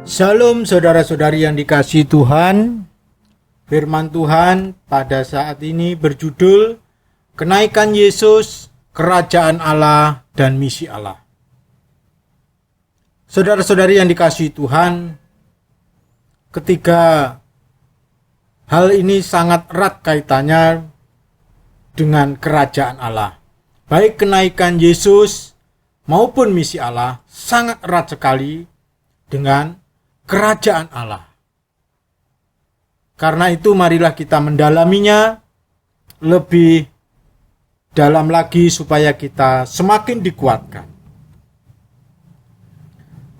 Shalom saudara-saudari yang dikasihi Tuhan. Firman Tuhan pada saat ini berjudul Kenaikan Yesus, Kerajaan Allah dan Misi Allah. Saudara-saudari yang dikasihi Tuhan, ketiga hal ini sangat erat kaitannya dengan kerajaan Allah. Baik kenaikan Yesus maupun misi Allah sangat erat sekali dengan kerajaan Allah. Karena itu marilah kita mendalaminya lebih dalam lagi supaya kita semakin dikuatkan.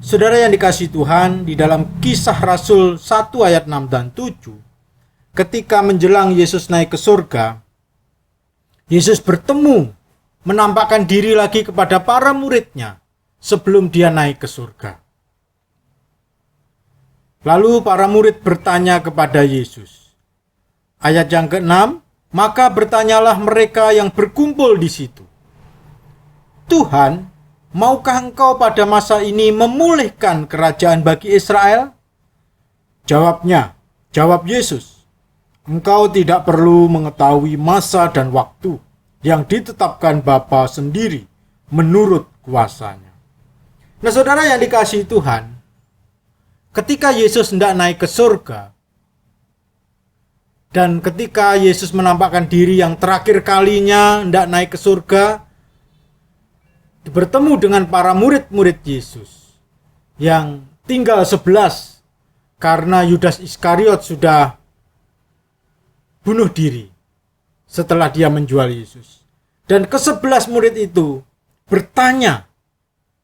Saudara yang dikasihi Tuhan, di dalam Kisah Rasul 1 ayat 6 dan 7, ketika menjelang Yesus naik ke surga, Yesus bertemu, menampakkan diri lagi kepada para muridnya sebelum dia naik ke surga. Lalu para murid bertanya kepada Yesus. Ayat yang ke-6, maka bertanyalah mereka yang berkumpul di situ. Tuhan, maukah engkau pada masa ini memulihkan kerajaan bagi Israel? Jawab Yesus, engkau tidak perlu mengetahui masa dan waktu yang ditetapkan Bapa sendiri menurut kuasanya. Nah saudara yang dikasihi Tuhan, ketika Yesus hendak naik ke surga, dan ketika Yesus menampakkan diri yang terakhir kalinya hendak naik ke surga, bertemu dengan para murid-murid Yesus yang tinggal 11 karena Yudas Iskariot sudah bunuh diri setelah dia menjual Yesus. Dan ke-11 murid itu bertanya,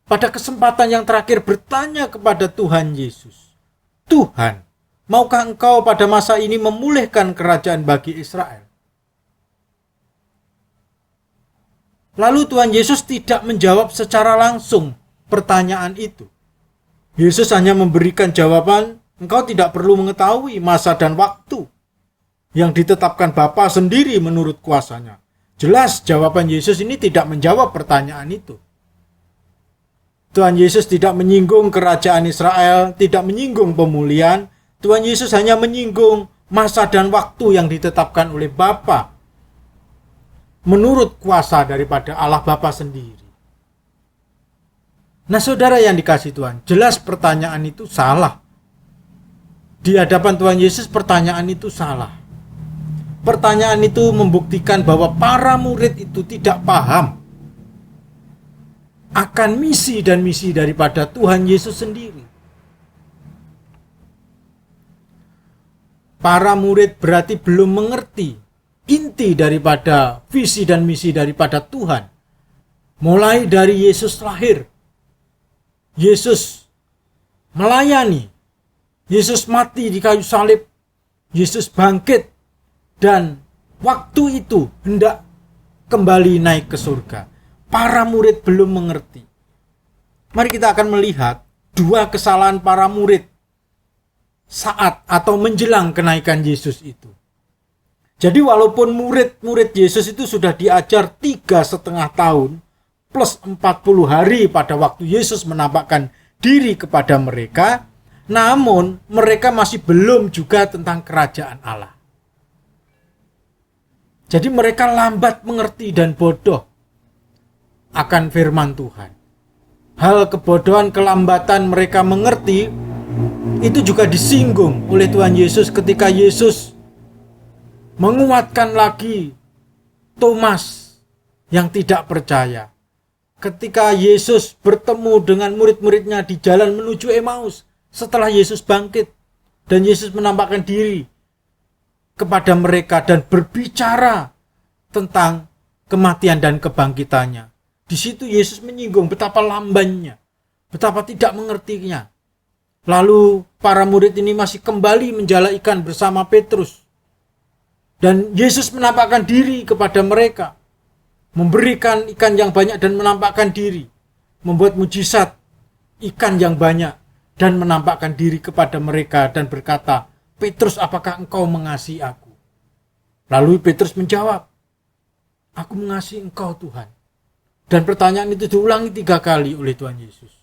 pada kesempatan yang terakhir bertanya kepada Tuhan Yesus, Tuhan, maukah engkau pada masa ini memulihkan kerajaan bagi Israel? Lalu Tuhan Yesus tidak menjawab secara langsung pertanyaan itu. Yesus hanya memberikan jawaban, engkau tidak perlu mengetahui masa dan waktu yang ditetapkan Bapa sendiri menurut kuasanya. Jelas jawaban Yesus ini tidak menjawab pertanyaan itu. Tuhan Yesus tidak menyinggung kerajaan Israel, tidak menyinggung pemulihan. Tuhan Yesus hanya menyinggung masa dan waktu yang ditetapkan oleh Bapa menurut kuasa daripada Allah Bapa sendiri. Nah saudara yang dikasihi Tuhan, jelas pertanyaan itu salah. Di hadapan Tuhan Yesus pertanyaan itu salah. Pertanyaan itu membuktikan bahwa para murid itu tidak paham akan misi dan misi daripada Tuhan Yesus sendiri. Para murid berarti belum mengerti inti daripada visi dan misi daripada Tuhan. Mulai dari Yesus lahir, Yesus melayani, Yesus mati di kayu salib, Yesus bangkit, dan waktu itu hendak kembali naik ke surga. Para murid belum mengerti. Mari kita akan melihat dua kesalahan para murid saat atau menjelang kenaikan Yesus itu. Jadi walaupun murid-murid Yesus itu sudah diajar 3,5 tahun plus 40 hari pada waktu Yesus menampakkan diri kepada mereka, namun mereka masih belum juga tentang kerajaan Allah. Jadi mereka lambat mengerti dan bodoh akan firman Tuhan. Hal kebodohan, kelambatan mereka mengerti itu juga disinggung oleh Tuhan Yesus ketika Yesus menguatkan lagi Thomas yang tidak percaya. Ketika Yesus bertemu dengan murid-muridnya di jalan menuju Emmaus setelah Yesus bangkit dan Yesus menampakkan diri kepada mereka dan berbicara tentang kematian dan kebangkitannya. Di situ Yesus menyinggung betapa lambannya, betapa tidak mengertinya. Lalu para murid ini masih kembali menjala ikan bersama Petrus. Dan Yesus menampakkan diri kepada mereka, memberikan ikan yang banyak dan menampakkan diri, membuat mujizat ikan yang banyak dan menampakkan diri kepada mereka dan berkata, Petrus, apakah engkau mengasihi aku? Lalu Petrus menjawab, aku mengasihi engkau Tuhan. Dan pertanyaan itu diulangi 3 kali oleh Tuhan Yesus.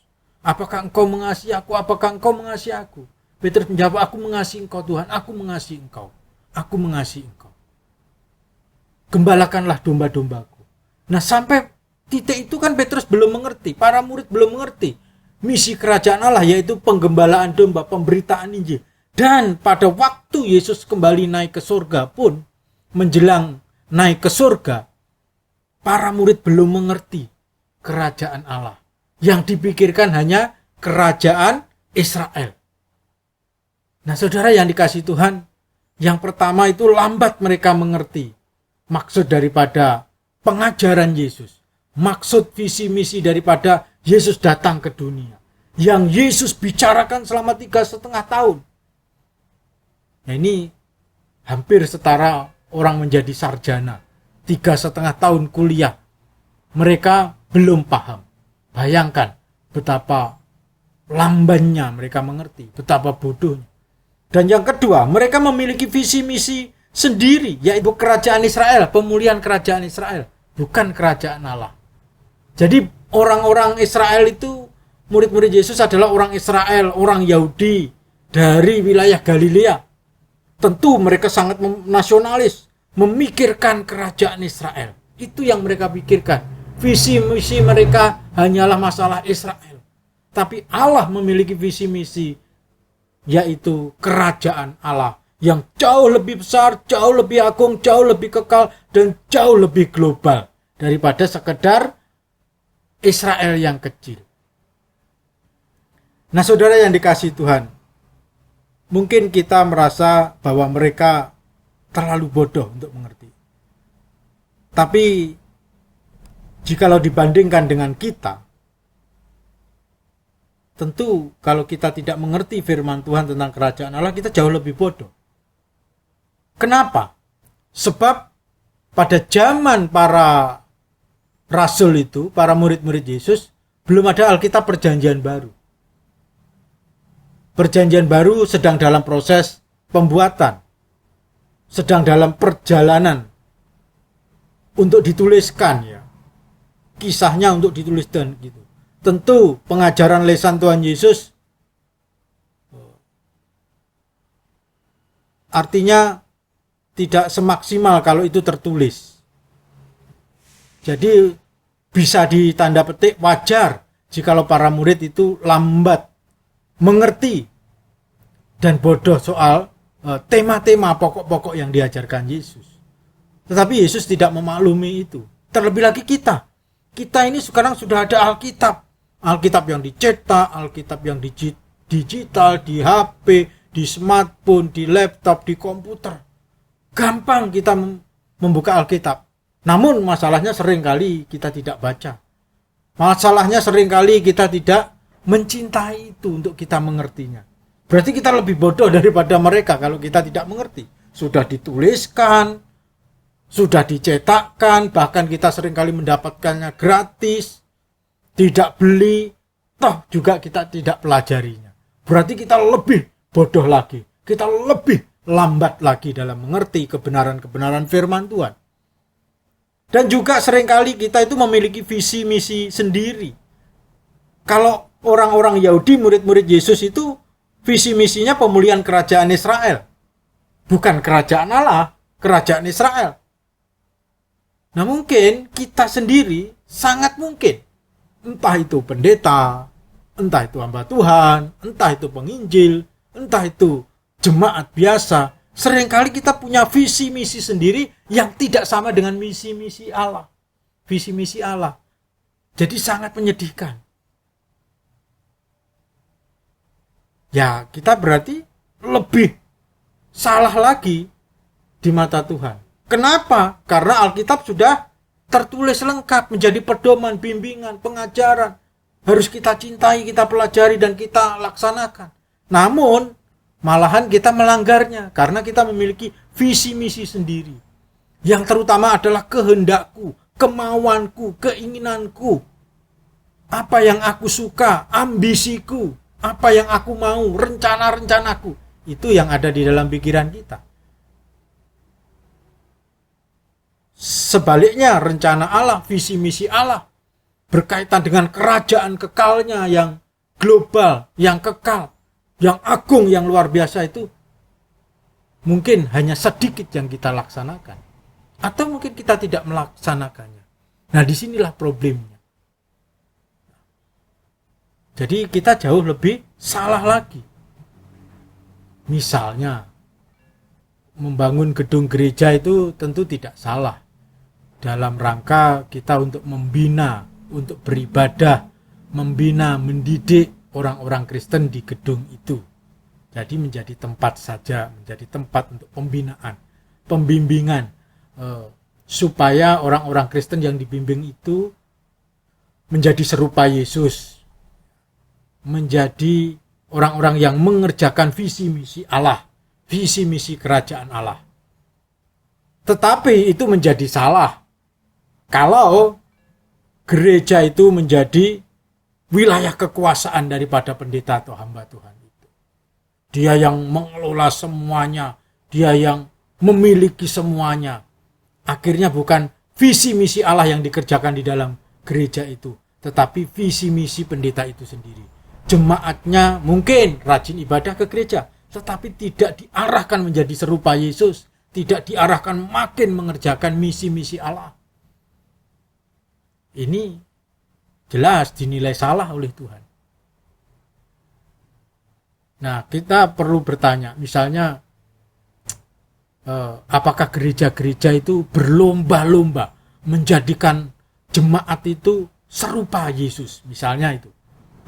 Apakah engkau mengasihi aku? Apakah engkau mengasihi aku? Petrus menjawab, aku mengasihi engkau Tuhan, aku mengasihi engkau. Aku mengasihi engkau. Gembalakanlah domba-dombaku. Nah, sampai titik itu kan Petrus belum mengerti, para murid belum mengerti misi kerajaan Allah, yaitu penggembalaan domba, pemberitaan Injil. Dan pada waktu Yesus kembali naik ke surga pun, menjelang naik ke surga, para murid belum mengerti kerajaan Allah. Yang dipikirkan hanya kerajaan Israel. Nah, saudara yang dikasihi Tuhan, yang pertama itu lambat mereka mengerti maksud daripada pengajaran Yesus. Maksud visi misi daripada Yesus datang ke dunia. Yang Yesus bicarakan selama 3,5 tahun. Nah, ini hampir setara orang menjadi sarjana. 3,5 tahun kuliah. Mereka belum paham. Bayangkan betapa lambannya mereka mengerti. Betapa bodohnya. Dan yang kedua, mereka memiliki visi misi sendiri. Yaitu kerajaan Israel. Pemulihan kerajaan Israel. Bukan kerajaan Allah. Jadi orang-orang Israel itu, murid-murid Yesus adalah orang Israel, orang Yahudi dari wilayah Galilea. Tentu mereka sangat nasionalis, memikirkan kerajaan Israel. Itu yang mereka pikirkan. Visi misi mereka hanyalah masalah Israel. Tapi Allah memiliki visi misi, yaitu kerajaan Allah yang jauh lebih besar, jauh lebih agung, jauh lebih kekal, dan jauh lebih global daripada sekedar Israel yang kecil. Nah, saudara yang dikasihi Tuhan, mungkin kita merasa bahwa mereka terlalu bodoh untuk mengerti. Tapi jikalau dibandingkan dengan kita, tentu kalau kita tidak mengerti firman Tuhan tentang kerajaan Allah, kita jauh lebih bodoh. Kenapa? Sebab pada zaman para rasul itu, para murid-murid Yesus, belum ada Alkitab Perjanjian Baru. Perjanjian Baru sedang dalam proses pembuatan, sedang dalam perjalanan untuk dituliskan, ya. Kisahnya untuk ditulis dan gitu. Tentu pengajaran lisan Tuhan Yesus artinya tidak semaksimal kalau itu tertulis. Jadi bisa ditanda petik wajar jikalau para murid itu lambat mengerti dan bodoh soal tema-tema pokok-pokok yang diajarkan Yesus. Tetapi Yesus tidak memaklumi itu. Terlebih lagi kita. Kita ini sekarang sudah ada Alkitab. Alkitab yang dicetak, Alkitab yang digital, di HP, di smartphone, di laptop, di komputer. Gampang kita membuka Alkitab. Namun masalahnya seringkali kita tidak baca. Masalahnya seringkali kita tidak mencintai itu untuk kita mengertinya. Berarti kita lebih bodoh daripada mereka kalau kita tidak mengerti. Sudah dituliskan, sudah dicetakkan, bahkan kita seringkali mendapatkannya gratis, tidak beli, toh juga kita tidak pelajarinya. Berarti kita lebih bodoh lagi. Kita lebih lambat lagi dalam mengerti kebenaran-kebenaran firman Tuhan. Dan juga seringkali kita itu memiliki visi misi sendiri. Kalau orang-orang Yahudi, murid-murid Yesus itu visi misinya pemulihan kerajaan Israel. Bukan kerajaan Allah, kerajaan Israel. Nah, mungkin kita sendiri sangat mungkin, entah itu pendeta, entah itu hamba Tuhan, entah itu penginjil, entah itu jemaat biasa, seringkali kita punya visi misi sendiri yang tidak sama dengan misi misi Allah. Visi misi Allah. Jadi sangat menyedihkan. Ya, kita berarti lebih salah lagi di mata Tuhan. Kenapa? Karena Alkitab sudah tertulis lengkap menjadi pedoman, bimbingan, pengajaran. Harus kita cintai, kita pelajari, dan kita laksanakan. Namun, malahan kita melanggarnya karena kita memiliki visi misi sendiri. Yang terutama adalah kehendakku, kemauanku, keinginanku. Apa yang aku suka, ambisiku, apa yang aku mau, rencana-rencanaku. Itu yang ada di dalam pikiran kita. Sebaliknya, rencana Allah, visi misi Allah berkaitan dengan kerajaan kekalnya yang global, yang kekal, yang agung, yang luar biasa itu mungkin hanya sedikit yang kita laksanakan. Atau mungkin kita tidak melaksanakannya. Nah, disinilah problemnya. Jadi kita jauh lebih salah lagi. Misalnya, membangun gedung gereja itu tentu tidak salah. Dalam rangka kita untuk membina, untuk beribadah, membina, mendidik orang-orang Kristen di gedung itu. Jadi menjadi tempat saja, menjadi tempat untuk pembinaan, pembimbingan, supaya orang-orang Kristen yang dibimbing itu menjadi serupa Yesus, menjadi orang-orang yang mengerjakan visi misi Allah, visi misi kerajaan Allah. Tetapi itu menjadi salah kalau gereja itu menjadi wilayah kekuasaan daripada pendeta atau hamba Tuhan itu. Dia yang mengelola semuanya, dia yang memiliki semuanya. Akhirnya bukan visi misi Allah yang dikerjakan di dalam gereja itu, tetapi visi misi pendeta itu sendiri. Jemaatnya mungkin rajin ibadah ke gereja, tetapi tidak diarahkan menjadi serupa Yesus, tidak diarahkan makin mengerjakan misi-misi Allah. Ini jelas dinilai salah oleh Tuhan. Nah, kita perlu bertanya, misalnya apakah gereja-gereja itu berlomba-lomba menjadikan jemaat itu serupa Yesus, misalnya itu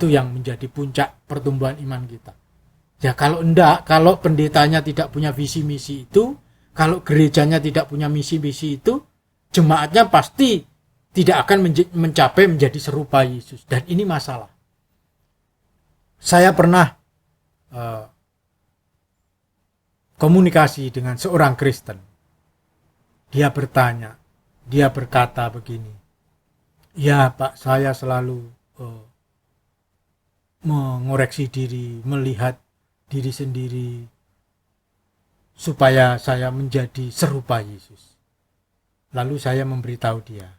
yang menjadi puncak pertumbuhan iman kita. Ya kalau enggak, kalau pendetanya tidak punya visi misi itu, kalau gerejanya tidak punya misi misi itu, jemaatnya pasti tidak akan mencapai menjadi serupa Yesus. Dan ini masalah. Saya pernah komunikasi dengan seorang Kristen. Dia bertanya, dia berkata begini, ya Pak, saya selalu mengoreksi diri, melihat diri sendiri, supaya saya menjadi serupa Yesus. Lalu saya memberitahu dia,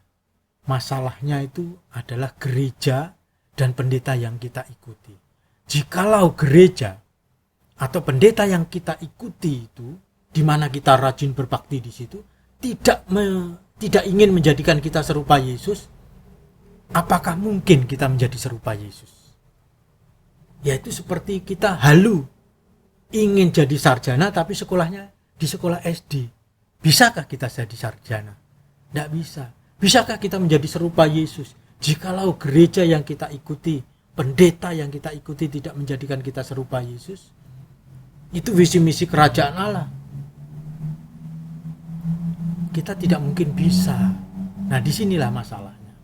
masalahnya itu adalah gereja dan pendeta yang kita ikuti. Jikalau gereja atau pendeta yang kita ikuti itu, di mana kita rajin berbakti di situ, tidak ingin menjadikan kita serupa Yesus, apakah mungkin kita menjadi serupa Yesus? Yaitu seperti kita halu, ingin jadi sarjana tapi sekolahnya di sekolah SD. Bisakah kita jadi sarjana? Tidak bisa. Bisakah kita menjadi serupa Yesus? Jikalau gereja yang kita ikuti, pendeta yang kita ikuti tidak menjadikan kita serupa Yesus, itu visi misi kerajaan Allah. Kita tidak mungkin bisa. Nah, disinilah masalahnya.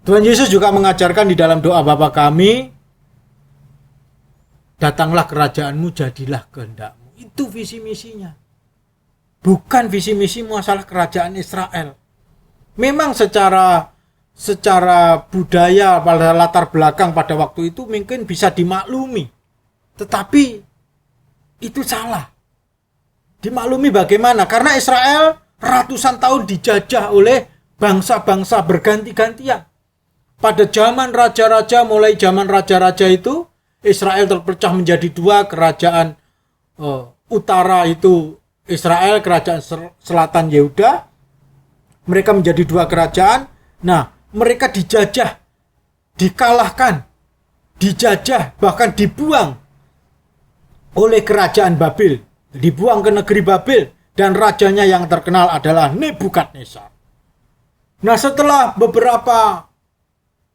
Tuhan Yesus juga mengajarkan di dalam doa Bapa kami, datanglah kerajaanmu, jadilah kehendakmu. Itu visi misinya. Bukan visi misi masalah kerajaan Israel. Memang secara budaya pada latar belakang pada waktu itu mungkin bisa dimaklumi. Tetapi itu salah. Dimaklumi bagaimana? Karena Israel ratusan tahun dijajah oleh bangsa-bangsa berganti-gantian. Pada zaman raja-raja, mulai zaman raja-raja itu, Israel terpecah menjadi dua, kerajaan utara itu Israel, kerajaan selatan Yehuda. Mereka menjadi dua kerajaan. Nah, mereka dijajah, dikalahkan, dijajah, bahkan dibuang oleh kerajaan Babel. Dibuang ke negeri Babel, dan rajanya yang terkenal adalah Nebukadnezar. Nah, setelah beberapa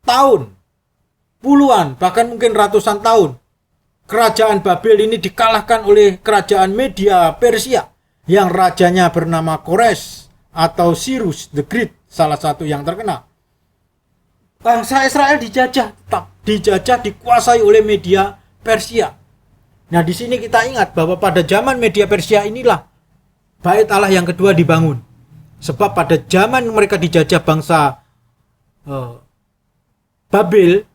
tahun, puluhan, bahkan mungkin ratusan tahun, kerajaan Babel ini dikalahkan oleh kerajaan Media Persia yang rajanya bernama Kores atau Cyrus the Great, salah satu yang terkenal. Bangsa Israel dijajah, dikuasai oleh Media Persia. Nah, di sini kita ingat bahwa pada zaman Media Persia inilah Bait Allah yang kedua dibangun. Sebab pada zaman mereka dijajah bangsa Babel,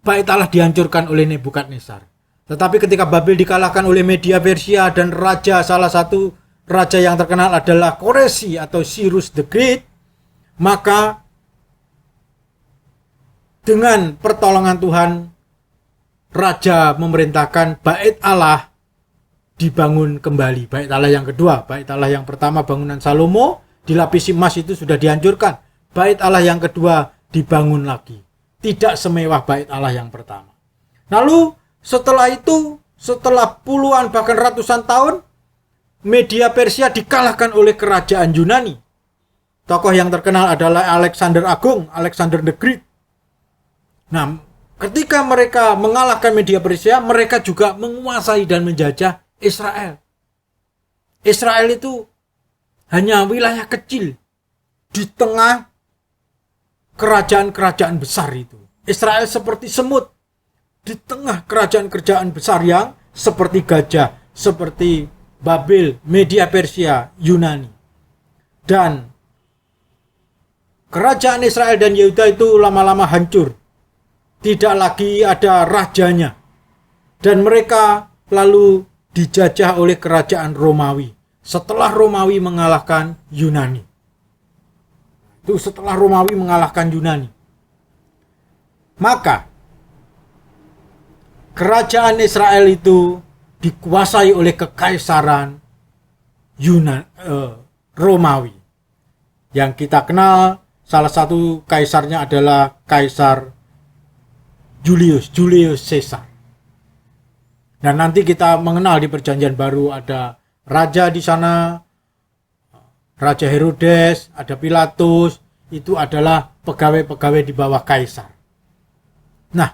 Bait Allah dihancurkan oleh Nebukadnezar. Tetapi ketika Babel dikalahkan oleh Media Persia dan salah satu raja yang terkenal adalah Koresi atau Cyrus the Great, maka dengan pertolongan Tuhan raja memerintahkan bait Allah dibangun kembali. Bait Allah yang kedua, bait Allah yang pertama bangunan Salomo dilapisi emas itu sudah dihancurkan. Bait Allah yang kedua dibangun lagi. Tidak semewah bait Allah yang pertama. Lalu setelah itu, setelah puluhan bahkan ratusan tahun, Media Persia dikalahkan oleh kerajaan Yunani. Tokoh yang terkenal adalah Alexander Agung, Alexander the Great. Nah, ketika mereka mengalahkan Media Persia, mereka juga menguasai dan menjajah Israel. Israel itu hanya wilayah kecil di tengah kerajaan-kerajaan besar itu. Israel seperti semut di tengah kerajaan-kerajaan besar yang seperti gajah, seperti Babel, Media Persia, Yunani. Dan kerajaan Israel dan Yehuda itu lama-lama hancur. Tidak lagi ada rajanya. Dan mereka lalu dijajah oleh kerajaan Romawi. Setelah Romawi mengalahkan Yunani. Itu setelah Romawi mengalahkan Yunani. Maka kerajaan Israel itu dikuasai oleh kekaisaran Romawi. Yang kita kenal salah satu kaisarnya adalah Kaisar Julius Caesar. Dan nanti kita mengenal di Perjanjian Baru ada raja di sana, Raja Herodes, ada Pilatus, itu adalah pegawai-pegawai di bawah kaisar. Nah,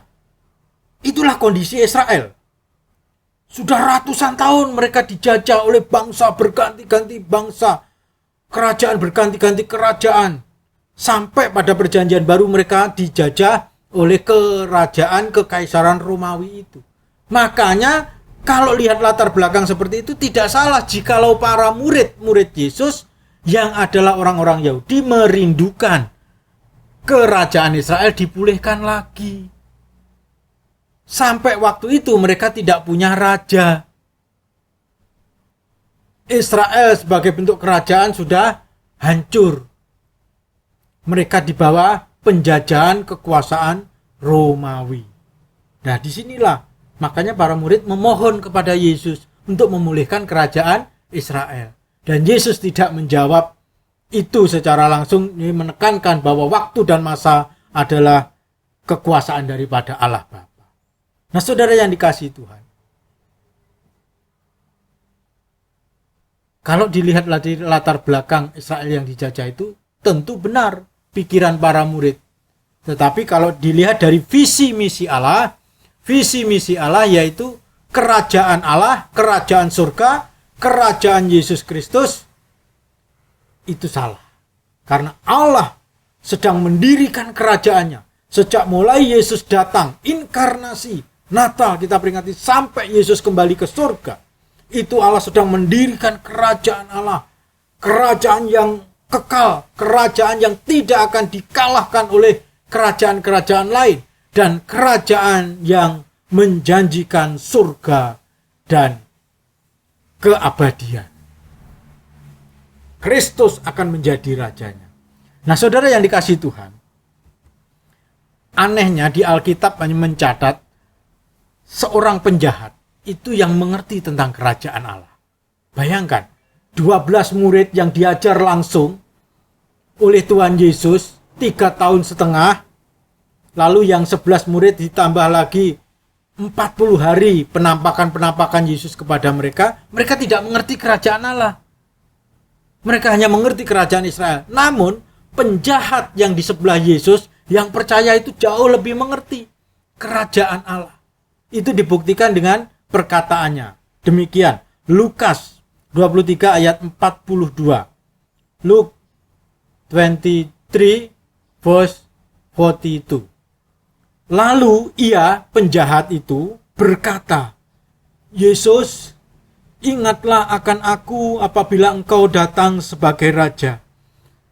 itulah kondisi Israel. Sudah ratusan tahun mereka dijajah oleh bangsa berganti-ganti bangsa. Kerajaan berganti-ganti kerajaan. Sampai pada Perjanjian Baru mereka dijajah oleh kerajaan kekaisaran Romawi itu. Makanya kalau lihat latar belakang seperti itu tidak salah jikalau para murid-murid Yesus yang adalah orang-orang Yahudi merindukan kerajaan Israel dipulihkan lagi. Sampai waktu itu mereka tidak punya raja. Israel sebagai bentuk kerajaan sudah hancur. Mereka di bawah penjajahan kekuasaan Romawi. Nah, disinilah makanya para murid memohon kepada Yesus untuk memulihkan kerajaan Israel. Dan Yesus tidak menjawab itu secara langsung, ini menekankan bahwa waktu dan masa adalah kekuasaan daripada Allah Bapa. Nah, saudara yang dikasihi Tuhan, kalau dilihat latar belakang Israel yang dijajah itu, tentu benar pikiran para murid. Tetapi kalau dilihat dari visi misi Allah yaitu kerajaan Allah, kerajaan surga, kerajaan Yesus Kristus, itu salah. Karena Allah sedang mendirikan kerajaannya. Sejak mulai Yesus datang, inkarnasi, Natal kita peringati sampai Yesus kembali ke surga. Itu Allah sedang mendirikan kerajaan Allah. Kerajaan yang kekal. Kerajaan yang tidak akan dikalahkan oleh kerajaan-kerajaan lain. Dan kerajaan yang menjanjikan surga dan keabadian. Kristus akan menjadi rajanya. Nah, saudara yang dikasihi Tuhan, anehnya di Alkitab hanya mencatat seorang penjahat itu yang mengerti tentang kerajaan Allah. Bayangkan, 12 murid yang diajar langsung oleh Tuhan Yesus 3 tahun setengah, lalu yang 11 murid ditambah lagi 40 hari penampakan Yesus kepada mereka tidak mengerti kerajaan Allah. Mereka hanya mengerti kerajaan Israel. Namun, penjahat yang di sebelah Yesus yang percaya itu jauh lebih mengerti kerajaan Allah. Itu dibuktikan dengan perkataannya. Demikian, Lukas 23 ayat 42. Luke 23 verse 42. Lalu ia, penjahat itu, berkata, Yesus, ingatlah akan aku apabila engkau datang sebagai raja.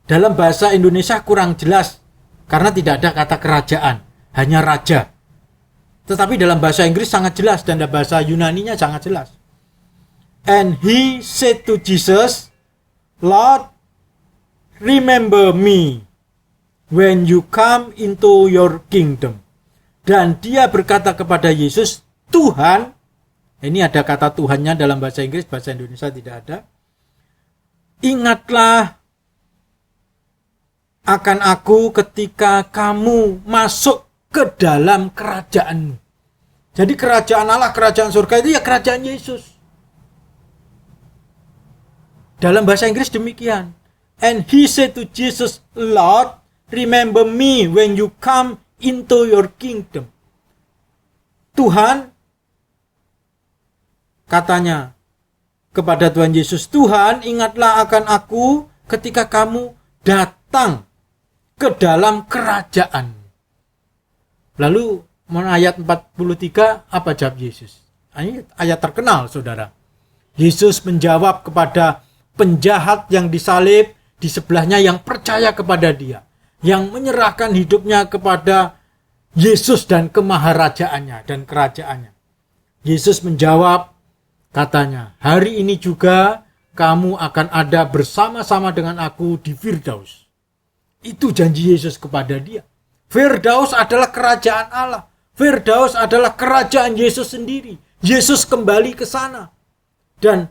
Dalam bahasa Indonesia kurang jelas, karena tidak ada kata kerajaan, hanya raja. Tetapi dalam bahasa Inggris sangat jelas, dan dalam bahasa Yunaninya sangat jelas. And he said to Jesus, Lord, remember me when you come into your kingdom. Dan dia berkata kepada Yesus, Tuhan, ini ada kata Tuhannya dalam bahasa Inggris, bahasa Indonesia tidak ada. Ingatlah akan aku ketika kamu masuk ke dalam kerajaanmu. Jadi kerajaan Allah, kerajaan surga itu ya kerajaan Yesus. Dalam bahasa Inggris demikian. And he said to Jesus, Lord, remember me when you come into your kingdom. Tuhan, katanya kepada Tuhan Yesus, Tuhan ingatlah akan aku ketika kamu datang ke dalam kerajaan. Lalu ayat 43 apa jawab Yesus? Ini ayat terkenal saudara. Yesus menjawab kepada penjahat yang disalib di sebelahnya yang percaya kepada dia, yang menyerahkan hidupnya kepada Yesus dan kemaharajaannya dan kerajaannya. Yesus menjawab, katanya, hari ini juga kamu akan ada bersama-sama dengan aku di Firdaus. Itu janji Yesus kepada dia. Firdaus adalah kerajaan Allah. Firdaus adalah kerajaan Yesus sendiri. Yesus kembali ke sana. Dan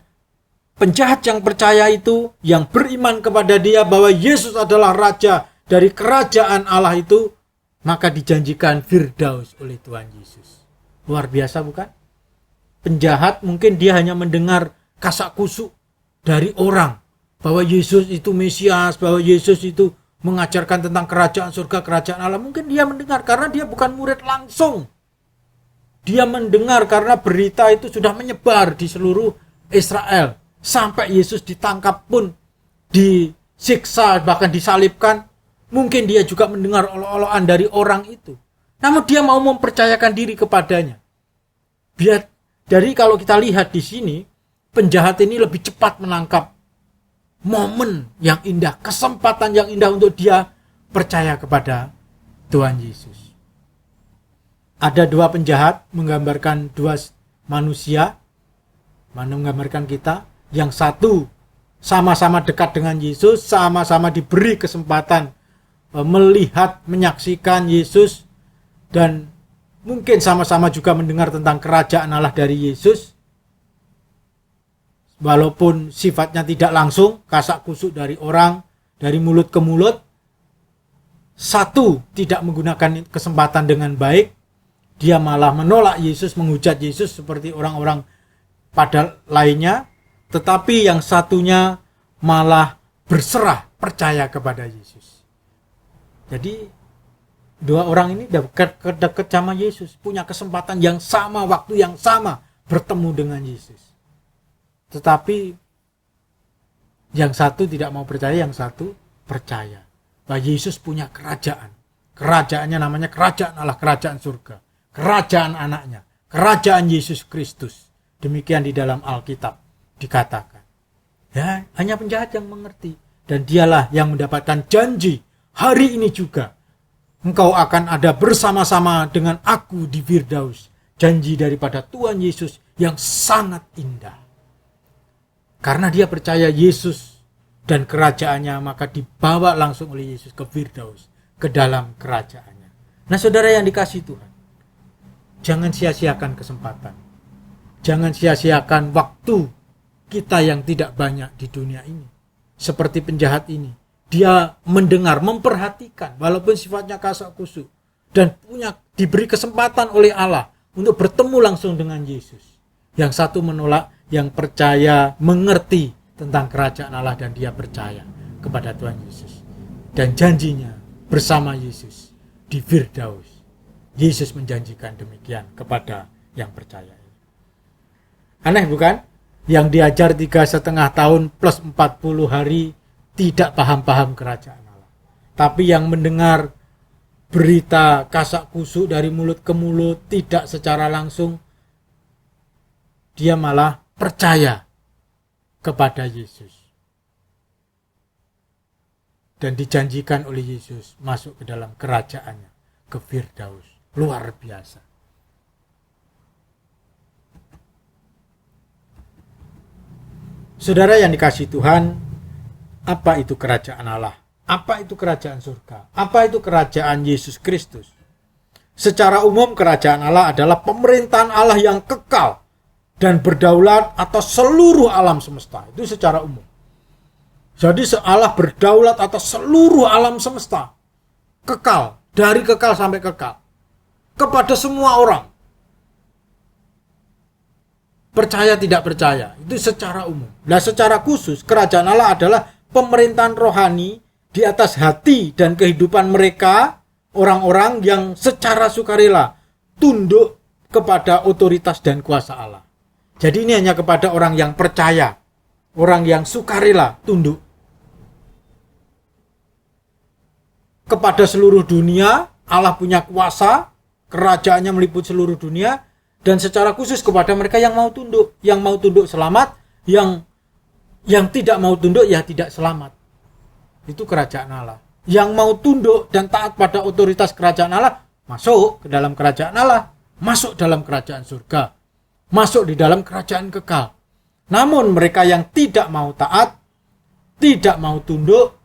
penjahat yang percaya itu, yang beriman kepada dia bahwa Yesus adalah raja dari kerajaan Allah itu, maka dijanjikan Firdaus oleh Tuhan Yesus. Luar biasa bukan? Penjahat mungkin dia hanya mendengar kasak kusuk dari orang bahwa Yesus itu Mesias, bahwa Yesus itu mengajarkan tentang kerajaan surga, kerajaan Allah. Mungkin dia mendengar karena dia bukan murid langsung. Dia mendengar karena berita itu sudah menyebar di seluruh Israel. Sampai Yesus ditangkap pun, disiksa, bahkan disalibkan. Mungkin dia juga mendengar olo-oloan dari orang itu. Namun dia mau mempercayakan diri kepadanya. Jadi kalau kita lihat di sini, penjahat ini lebih cepat menangkap momen yang indah, kesempatan yang indah untuk dia percaya kepada Tuhan Yesus. Ada dua penjahat menggambarkan dua manusia, menggambarkan kita. Yang satu sama-sama dekat dengan Yesus, sama-sama diberi kesempatan melihat, menyaksikan Yesus, dan mungkin sama-sama juga mendengar tentang kerajaan Allah dari Yesus. Walaupun sifatnya tidak langsung, kasak kusuk dari orang, dari mulut ke mulut. Satu tidak menggunakan kesempatan dengan baik. Dia malah menolak Yesus, menghujat Yesus seperti orang-orang pada lainnya. Tetapi yang satunya malah berserah, percaya kepada Yesus. Jadi dua orang ini dekat sama Yesus, punya kesempatan yang sama, waktu yang sama bertemu dengan Yesus. Tetapi yang satu tidak mau percaya, yang satu percaya bahwa Yesus punya kerajaan. Kerajaannya namanya kerajaan Allah, kerajaan surga, kerajaan anaknya, kerajaan Yesus Kristus. Demikian di dalam Alkitab dikatakan. Ya, hanya penjahat yang mengerti, dan dialah yang mendapatkan janji hari ini juga. Engkau akan ada bersama-sama dengan aku di Firdaus. Janji daripada Tuhan Yesus yang sangat indah. Karena dia percaya Yesus dan kerajaannya, maka dibawa langsung oleh Yesus ke Firdaus, ke dalam kerajaannya. Nah saudara yang dikasihi Tuhan, jangan sia-siakan kesempatan. Jangan sia-siakan waktu kita yang tidak banyak di dunia ini. Seperti penjahat ini. Dia mendengar, memperhatikan, walaupun sifatnya kasak kusuk. Dan diberi kesempatan oleh Allah untuk bertemu langsung dengan Yesus. Yang satu menolak, yang percaya, mengerti tentang kerajaan Allah, dan dia percaya kepada Tuhan Yesus. Dan janjinya bersama Yesus di Firdaus. Yesus menjanjikan demikian kepada yang percaya. Aneh bukan? Yang diajar 3,5 tahun plus 40 hari tidak paham-paham kerajaan Allah. Tapi yang mendengar berita kasak kusuk dari mulut ke mulut, tidak secara langsung, dia malah percaya kepada Yesus. Dan dijanjikan oleh Yesus masuk ke dalam kerajaannya, ke Firdaus. Luar biasa. Saudara yang dikasihi Tuhan, apa itu kerajaan Allah? Apa itu kerajaan surga? Apa itu kerajaan Yesus Kristus? Secara umum kerajaan Allah adalah pemerintahan Allah yang kekal dan berdaulat atas seluruh alam semesta. Itu secara umum. Jadi Allah berdaulat atas seluruh alam semesta. Kekal, dari kekal sampai kekal. Kepada semua orang. Percaya tidak percaya, itu secara umum. Nah, secara khusus kerajaan Allah adalah pemerintahan rohani di atas hati dan kehidupan mereka, orang-orang yang secara sukarela tunduk kepada otoritas dan kuasa Allah. Jadi ini hanya kepada orang yang percaya, orang yang sukarela tunduk. Kepada seluruh dunia, Allah punya kuasa, kerajaannya meliputi seluruh dunia, dan secara khusus kepada mereka yang mau tunduk selamat, yang tidak mau tunduk ya tidak selamat. Itu kerajaan Allah. Yang mau tunduk dan taat pada otoritas kerajaan Allah, masuk ke dalam kerajaan Allah, masuk dalam kerajaan surga, masuk di dalam kerajaan kekal. Namun mereka yang tidak mau taat, tidak mau tunduk,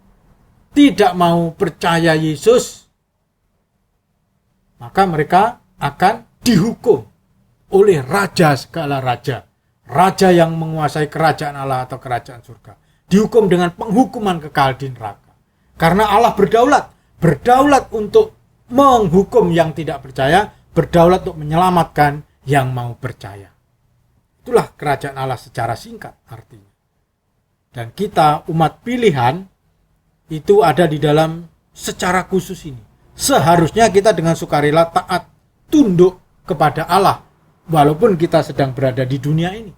tidak mau percaya Yesus, maka mereka akan dihukum oleh raja segala raja. Raja yang menguasai kerajaan Allah atau kerajaan surga. Dihukum dengan penghukuman kekal di neraka. Karena Allah berdaulat. Berdaulat untuk menghukum yang tidak percaya. Berdaulat untuk menyelamatkan yang mau percaya. Itulah kerajaan Allah secara singkat artinya. Dan kita umat pilihan itu ada di dalam secara khusus ini. Seharusnya kita dengan sukarela taat, tunduk kepada Allah. Walaupun kita sedang berada di dunia ini.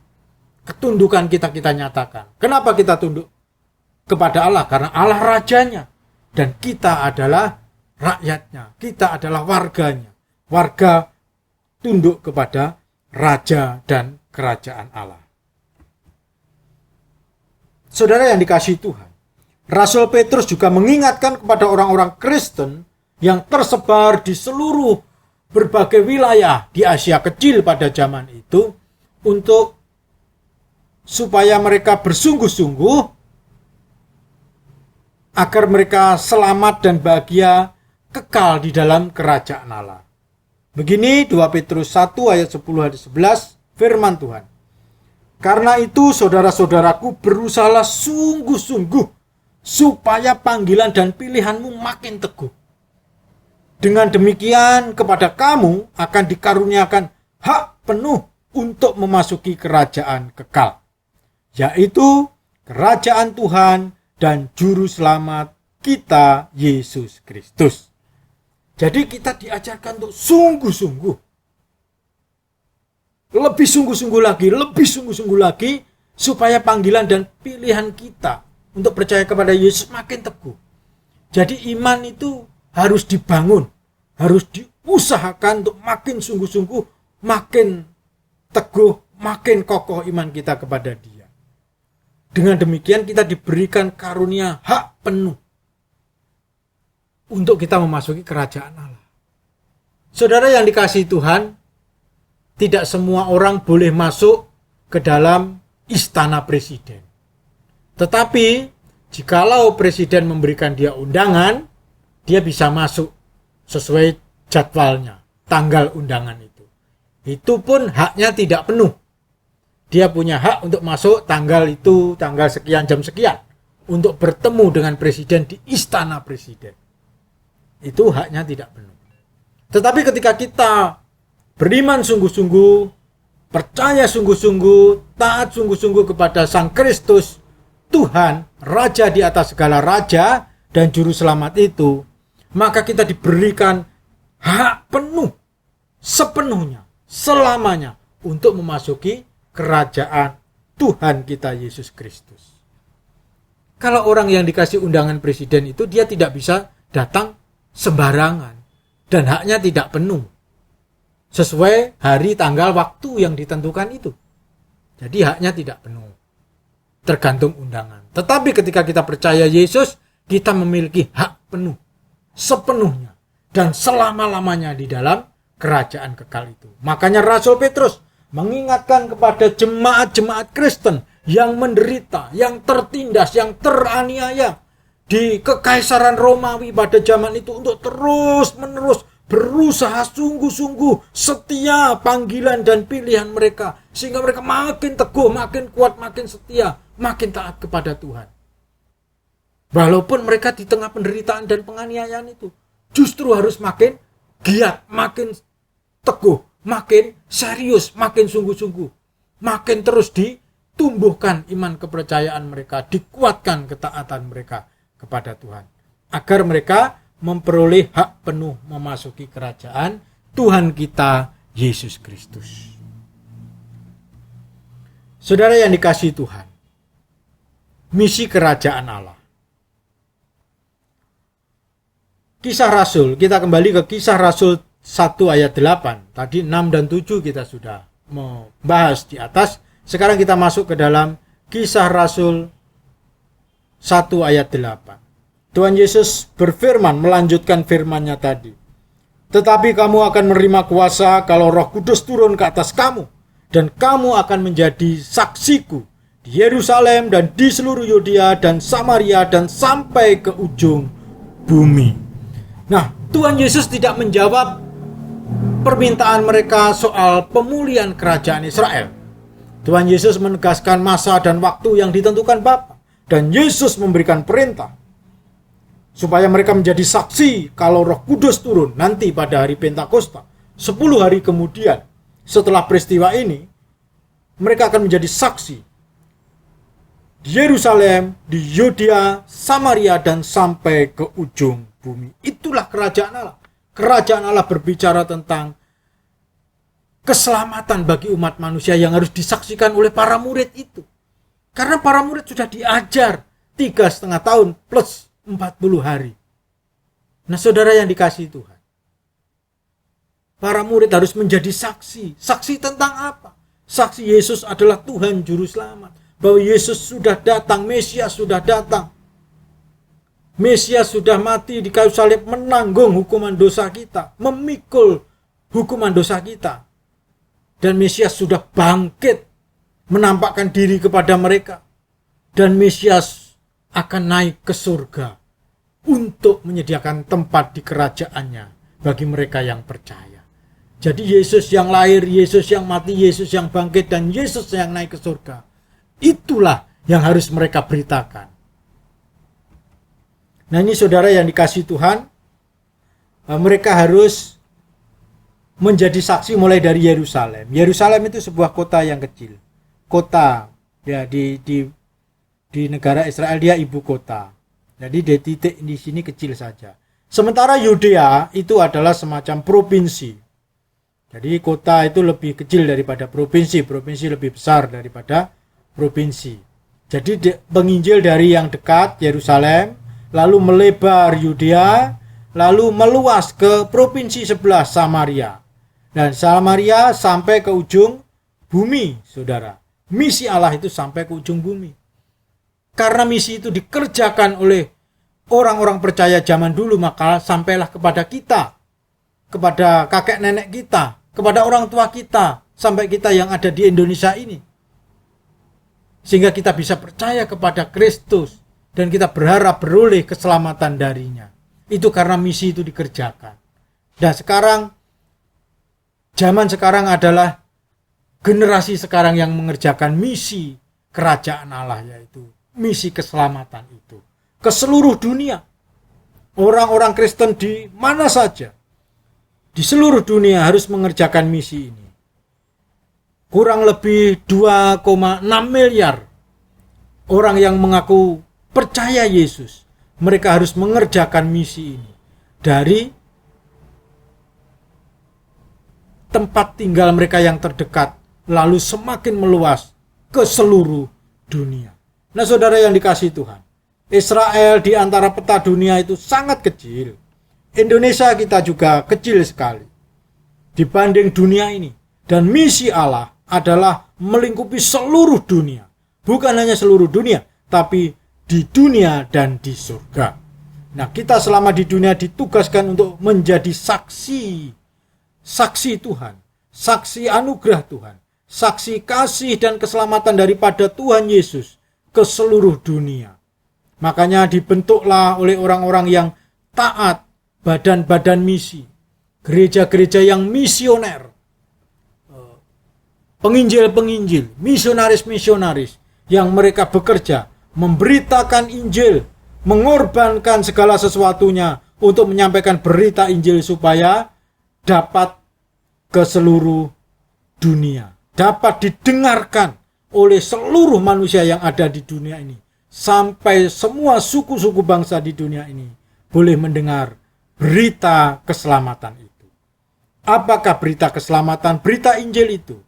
Ketundukan kita nyatakan. Kenapa kita tunduk kepada Allah? Karena Allah rajanya. Dan kita adalah rakyatnya. Kita adalah warganya. Warga tunduk kepada raja dan kerajaan Allah. Saudara yang dikasihi Tuhan, Rasul Petrus juga mengingatkan kepada orang-orang Kristen yang tersebar di seluruh berbagai wilayah di Asia Kecil pada zaman itu untuk supaya mereka bersungguh-sungguh agar mereka selamat dan bahagia kekal di dalam kerajaan Allah. Begini 2 Petrus 1 ayat 10-11 firman Tuhan. Karena itu saudara-saudaraku berusahalah sungguh-sungguh supaya panggilan dan pilihanmu makin teguh. Dengan demikian kepada kamu akan dikaruniakan hak penuh untuk memasuki kerajaan kekal, yaitu kerajaan Tuhan dan Juru Selamat kita Yesus Kristus. Jadi kita diajarkan untuk sungguh-sungguh. Lebih sungguh-sungguh lagi supaya panggilan dan pilihan kita untuk percaya kepada Yesus makin teguh. Jadi iman itu harus dibangun, harus diusahakan untuk makin sungguh-sungguh, makin teguh, makin kokoh iman kita kepada Dia. Dengan demikian kita diberikan karunia hak penuh untuk kita memasuki kerajaan Allah. Saudara yang dikasihi Tuhan, tidak semua orang boleh masuk ke dalam istana presiden. Tetapi jikalau presiden memberikan dia undangan, dia bisa masuk sesuai jadwalnya, tanggal undangan itu. Itu pun haknya tidak penuh. Dia punya hak untuk masuk tanggal itu, tanggal sekian, jam sekian, untuk bertemu dengan presiden di istana presiden. Itu haknya tidak penuh. Tetapi ketika kita beriman sungguh-sungguh, percaya sungguh-sungguh, taat sungguh-sungguh kepada Sang Kristus, Tuhan, Raja di atas segala raja dan Juru Selamat itu, maka kita diberikan hak penuh, sepenuhnya, selamanya untuk memasuki kerajaan Tuhan kita Yesus Kristus. Kalau orang yang dikasih undangan presiden itu, dia tidak bisa datang sembarangan dan haknya tidak penuh sesuai hari, tanggal, waktu yang ditentukan itu. Jadi haknya tidak penuh, tergantung undangan. Tetapi ketika kita percaya Yesus, kita memiliki hak penuh, sepenuhnya dan selama-lamanya di dalam kerajaan kekal itu. Makanya Rasul Petrus mengingatkan kepada jemaat-jemaat Kristen yang menderita, yang tertindas, yang teraniaya di kekaisaran Romawi pada zaman itu untuk terus-menerus berusaha sungguh-sungguh setia panggilan dan pilihan mereka, sehingga mereka makin teguh, makin kuat, makin setia, makin taat kepada Tuhan. Walaupun mereka di tengah penderitaan dan penganiayaan itu, justru harus makin giat, makin teguh, makin serius, makin sungguh-sungguh, makin terus ditumbuhkan iman kepercayaan mereka, dikuatkan ketaatan mereka kepada Tuhan, agar mereka memperoleh hak penuh memasuki kerajaan Tuhan kita Yesus Kristus. Saudara yang dikasihi Tuhan, misi kerajaan Allah. Kisah Rasul, kita kembali ke Kisah Rasul 1 ayat 8. Tadi 6 dan 7 kita sudah membahas di atas. Sekarang kita masuk ke dalam Kisah Rasul 1 ayat 8. Tuhan Yesus berfirman, melanjutkan firman-Nya tadi. Tetapi kamu akan menerima kuasa kalau Roh Kudus turun ke atas kamu, dan kamu akan menjadi saksiku di Yerusalem dan di seluruh Yudea dan Samaria dan sampai ke ujung bumi. Nah, Tuhan Yesus tidak menjawab permintaan mereka soal pemulihan kerajaan Israel. Tuhan Yesus menegaskan masa dan waktu yang ditentukan Bapa, dan Yesus memberikan perintah supaya mereka menjadi saksi kalau Roh Kudus turun nanti pada hari Pentakosta. 10 hari kemudian setelah peristiwa ini, mereka akan menjadi saksi di Yerusalem, di Yudea, Samaria, dan sampai ke ujung bumi. Itulah kerajaan Allah. Kerajaan Allah berbicara tentang keselamatan bagi umat manusia yang harus disaksikan oleh para murid itu. Karena para murid sudah diajar 3,5 tahun plus 40 hari. Nah, saudara yang dikasihi Tuhan, para murid harus menjadi saksi. Saksi tentang apa? Saksi Yesus adalah Tuhan Juru Selamat. Bahwa Yesus sudah datang, Mesias sudah datang. Mesias sudah mati di kayu salib menanggung hukuman dosa kita, memikul hukuman dosa kita. Dan Mesias sudah bangkit, menampakkan diri kepada mereka. Dan Mesias akan naik ke surga untuk menyediakan tempat di kerajaannya bagi mereka yang percaya. Jadi Yesus yang lahir, Yesus yang mati, Yesus yang bangkit, dan Yesus yang naik ke surga. Itulah yang harus mereka beritakan. Nah, ini saudara yang dikasihi Tuhan, mereka harus menjadi saksi mulai dari Yerusalem. Yerusalem itu sebuah kota yang kecil. Kota ya di negara Israel, dia ibu kota. Jadi di titik di sini kecil saja. Sementara Yudea itu adalah semacam provinsi. Jadi kota itu lebih kecil daripada provinsi. Provinsi lebih besar daripada provinsi. Jadi penginjil dari yang dekat Yerusalem, lalu melebar Yudea, lalu meluas ke provinsi sebelah Samaria. Dan Samaria sampai ke ujung bumi, saudara. Misi Allah itu sampai ke ujung bumi. Karena misi itu dikerjakan oleh orang-orang percaya zaman dulu, maka sampailah kepada kita, kepada kakek nenek kita, kepada orang tua kita, sampai kita yang ada di Indonesia ini. Sehingga kita bisa percaya kepada Kristus dan kita berharap beroleh keselamatan darinya. Itu karena misi itu dikerjakan. Dan sekarang, zaman sekarang adalah generasi sekarang yang mengerjakan misi kerajaan Allah, yaitu misi keselamatan itu ke seluruh dunia. Orang-orang Kristen di mana saja di seluruh dunia harus mengerjakan misi ini. Kurang lebih 2,6 miliar orang yang mengaku percaya Yesus. Mereka harus mengerjakan misi ini dari tempat tinggal mereka yang terdekat, lalu semakin meluas ke seluruh dunia. Nah, saudara yang dikasihi Tuhan, Israel di antara peta dunia itu sangat kecil. Indonesia kita juga kecil sekali dibanding dunia ini. Dan misi Allah adalah melingkupi seluruh dunia. Bukan hanya seluruh dunia, tapi di dunia dan di surga. Nah, kita selama di dunia ditugaskan untuk menjadi saksi Tuhan, saksi anugerah Tuhan, saksi kasih dan keselamatan daripada Tuhan Yesus ke seluruh dunia. Makanya dibentuklah oleh orang-orang yang taat badan-badan misi. gereja-gereja yang misioner, penginjil-penginjil, misionaris-misionaris yang mereka bekerja memberitakan Injil, mengorbankan segala sesuatunya untuk menyampaikan berita Injil supaya dapat ke seluruh dunia, dapat didengarkan oleh seluruh manusia yang ada di dunia ini, sampai semua suku-suku bangsa di dunia ini boleh mendengar berita keselamatan itu. Apakah berita keselamatan? Berita Injil itu.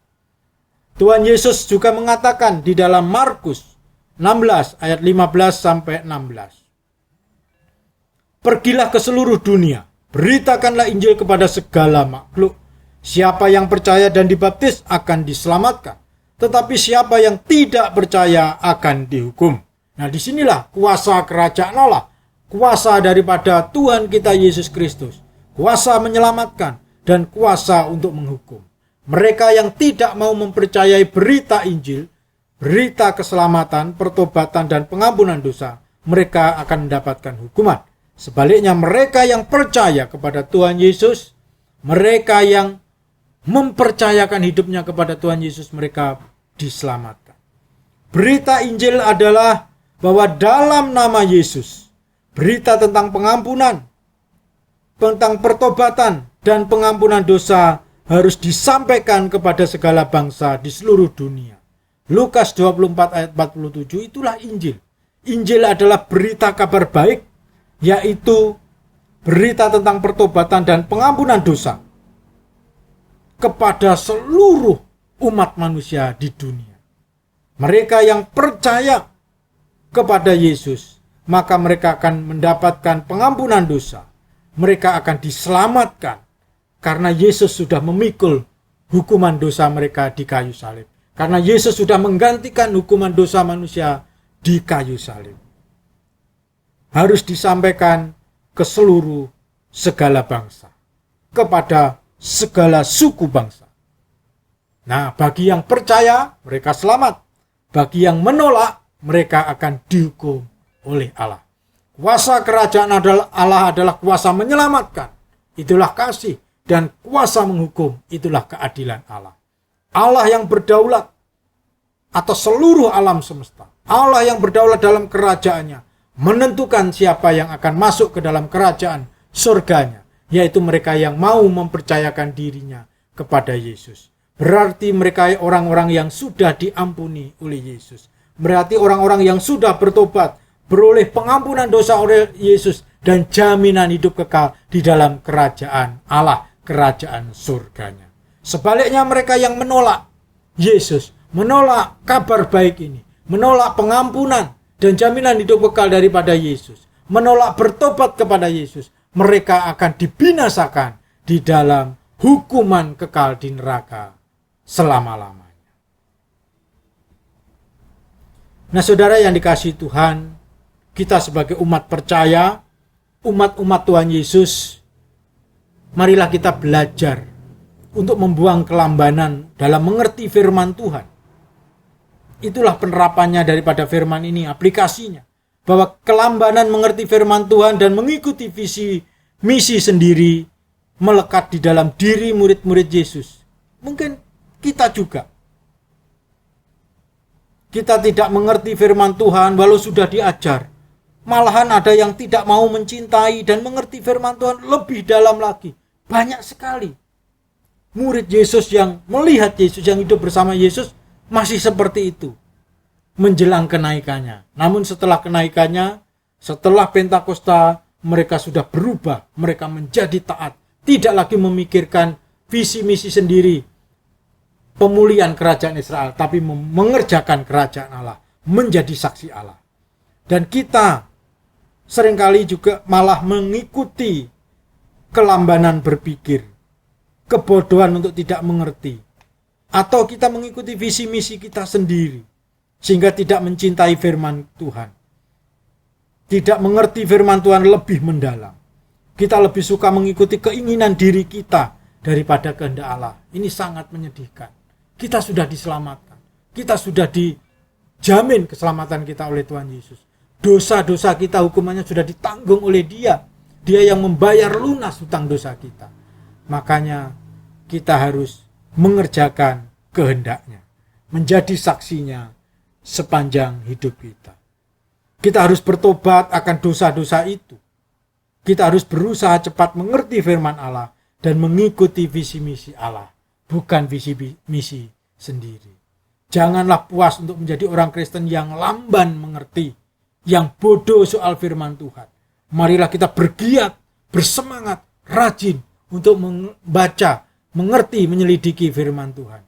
Tuhan Yesus juga mengatakan di dalam Markus 16 ayat 15 sampai 16. Pergilah ke seluruh dunia, beritakanlah Injil kepada segala makhluk. Siapa yang percaya dan dibaptis akan diselamatkan, tetapi siapa yang tidak percaya akan dihukum. Nah, disinilah kuasa kerajaan Allah, kuasa daripada Tuhan kita Yesus Kristus, kuasa menyelamatkan dan kuasa untuk menghukum. Mereka yang tidak mau mempercayai berita Injil, berita keselamatan, pertobatan dan pengampunan dosa, mereka akan mendapatkan hukuman. Sebaliknya mereka yang percaya kepada Tuhan Yesus, mereka yang mempercayakan hidupnya kepada Tuhan Yesus, mereka diselamatkan. Berita Injil adalah bahwa dalam nama Yesus, berita tentang pengampunan, tentang pertobatan dan pengampunan dosa harus disampaikan kepada segala bangsa di seluruh dunia. Lukas 24 ayat 47, itulah Injil. Injil adalah berita kabar baik, yaitu berita tentang pertobatan dan pengampunan dosa kepada seluruh umat manusia di dunia. Mereka yang percaya kepada Yesus, maka mereka akan mendapatkan pengampunan dosa. Mereka akan diselamatkan karena Yesus sudah memikul hukuman dosa mereka di kayu salib. Karena Yesus sudah menggantikan hukuman dosa manusia di kayu salib. Harus disampaikan ke seluruh segala bangsa, kepada segala suku bangsa. Nah, bagi yang percaya, mereka selamat. Bagi yang menolak, mereka akan dihukum oleh Allah. Kuasa kerajaan Allah adalah kuasa menyelamatkan. Itulah kasih. Dan kuasa menghukum, itulah keadilan Allah. Allah yang berdaulat atas seluruh alam semesta. Allah yang berdaulat dalam kerajaannya, menentukan siapa yang akan masuk ke dalam kerajaan surganya, yaitu mereka yang mau mempercayakan dirinya kepada Yesus. Berarti mereka orang-orang yang sudah diampuni oleh Yesus. Berarti orang-orang yang sudah bertobat, beroleh pengampunan dosa oleh Yesus, dan jaminan hidup kekal di dalam kerajaan Allah, kerajaan surganya. Sebaliknya mereka yang menolak Yesus, menolak kabar baik ini, menolak pengampunan dan jaminan hidup kekal daripada Yesus, menolak bertobat kepada Yesus, mereka akan dibinasakan di dalam hukuman kekal di neraka selama-lamanya. Nah, saudara yang dikasihi Tuhan, kita sebagai umat percaya, umat-umat Tuhan Yesus, marilah kita belajar untuk membuang kelambanan dalam mengerti firman Tuhan. Itulah penerapannya daripada firman ini, aplikasinya. Bahwa kelambanan mengerti firman Tuhan dan mengikuti visi misi sendiri melekat di dalam diri murid-murid Yesus. Mungkin kita juga. Kita tidak mengerti firman Tuhan walau sudah diajar. Malahan ada yang tidak mau mencintai dan mengerti firman Tuhan lebih dalam lagi. Banyak sekali murid Yesus yang melihat Yesus, yang hidup bersama Yesus, masih seperti itu menjelang kenaikannya. Namun setelah kenaikannya, setelah Pentakosta, mereka sudah berubah. Mereka menjadi taat, tidak lagi memikirkan visi misi sendiri, pemulihan kerajaan Israel, tapi mengerjakan kerajaan Allah, menjadi saksi Allah. Dan kita seringkali juga malah mengikuti kelambanan berpikir, kebodohan untuk tidak mengerti, atau kita mengikuti visi misi kita sendiri sehingga tidak mencintai firman Tuhan, tidak mengerti firman Tuhan lebih mendalam. Kita lebih suka mengikuti keinginan diri kita daripada kehendak Allah. Ini sangat menyedihkan. Kita sudah diselamatkan, kita sudah dijamin keselamatan kita oleh Tuhan Yesus. Dosa-dosa kita hukumannya sudah ditanggung oleh Dia. Dia yang membayar lunas hutang dosa kita. Makanya kita harus mengerjakan kehendaknya, menjadi saksinya sepanjang hidup kita. Kita harus bertobat akan dosa-dosa itu. Kita harus berusaha cepat mengerti firman Allah dan mengikuti visi misi Allah, bukan visi misi sendiri. Janganlah puas untuk menjadi orang Kristen yang lamban mengerti, yang bodoh soal firman Tuhan. Marilah kita bergiat, bersemangat, rajin untuk membaca, mengerti, menyelidiki firman Tuhan.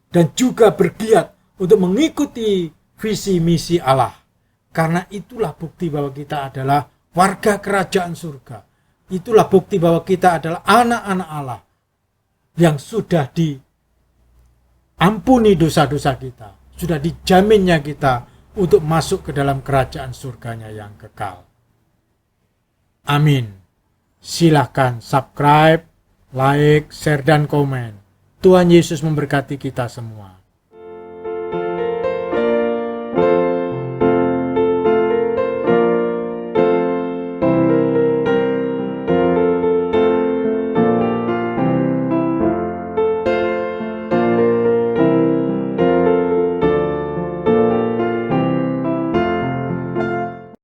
Dan juga bergiat untuk mengikuti visi misi Allah. Karena itulah bukti bahwa kita adalah warga kerajaan surga. Itulah bukti bahwa kita adalah anak-anak Allah yang sudah diampuni dosa-dosa kita. Sudah dijaminnya kita untuk masuk ke dalam kerajaan surganya yang kekal. Amin. Silakan subscribe, like, share, dan komen. Tuhan Yesus memberkati kita semua.